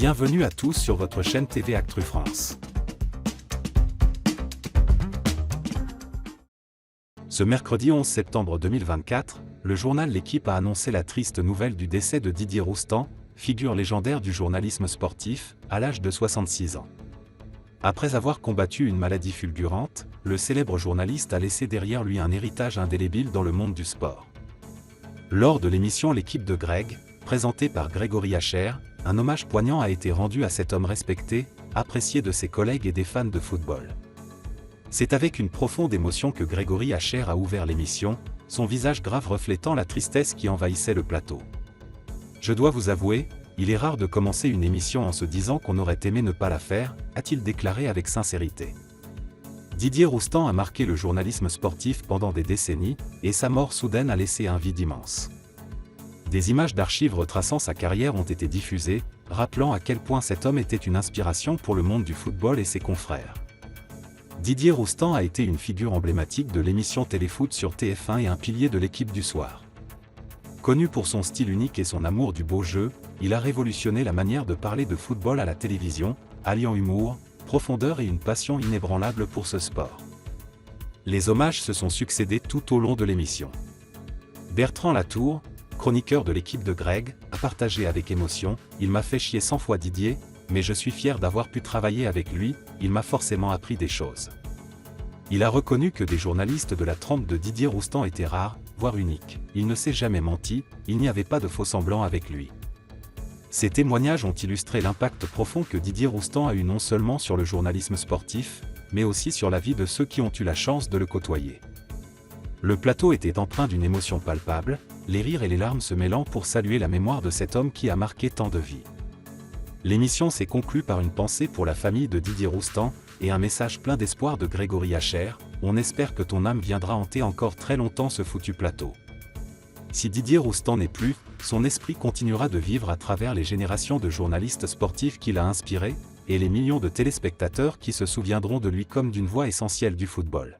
Bienvenue à tous sur votre chaîne TV Actu France. Ce mercredi 11 septembre 2024, le journal L'Équipe a annoncé la triste nouvelle du décès de Didier Roustan, figure légendaire du journalisme sportif, à l'âge de 66 ans. Après avoir combattu une maladie fulgurante, le célèbre journaliste a laissé derrière lui un héritage indélébile dans le monde du sport. Lors de l'émission L'Équipe de Greg, présentée par Grégory Hacher, un hommage poignant a été rendu à cet homme respecté, apprécié de ses collègues et des fans de football. C'est avec une profonde émotion que Grégory Hacher a ouvert l'émission, son visage grave reflétant la tristesse qui envahissait le plateau. Je dois vous avouer, il est rare de commencer une émission en se disant qu'on aurait aimé ne pas la faire, a-t-il déclaré avec sincérité. Didier Roustan a marqué le journalisme sportif pendant des décennies, et sa mort soudaine a laissé un vide immense. Des images d'archives retraçant sa carrière ont été diffusées, rappelant à quel point cet homme était une inspiration pour le monde du football et ses confrères. Didier Roustan a été une figure emblématique de l'émission Téléfoot sur TF1 et un pilier de l'équipe du soir. Connu pour son style unique et son amour du beau jeu, il a révolutionné la manière de parler de football à la télévision, alliant humour, profondeur et une passion inébranlable pour ce sport. Les hommages se sont succédés tout au long de l'émission. Bertrand Latour, chroniqueur de L'Équipe de Greg, a partagé avec émotion « Il m'a fait chier 100 fois Didier, mais je suis fier d'avoir pu travailler avec lui, il m'a forcément appris des choses. » Il a reconnu que des journalistes de la trempe de Didier Roustan étaient rares, voire uniques. Il ne s'est jamais menti, il n'y avait pas de faux-semblants avec lui. Ces témoignages ont illustré l'impact profond que Didier Roustan a eu non seulement sur le journalisme sportif, mais aussi sur la vie de ceux qui ont eu la chance de le côtoyer. Le plateau était empreint d'une émotion palpable, les rires et les larmes se mêlant pour saluer la mémoire de cet homme qui a marqué tant de vies. L'émission s'est conclue par une pensée pour la famille de Didier Roustan, et un message plein d'espoir de Grégory Hacher, « On espère que ton âme viendra hanter encore très longtemps ce foutu plateau. » Si Didier Roustan n'est plus, son esprit continuera de vivre à travers les générations de journalistes sportifs qu'il a inspirés, et les millions de téléspectateurs qui se souviendront de lui comme d'une voix essentielle du football.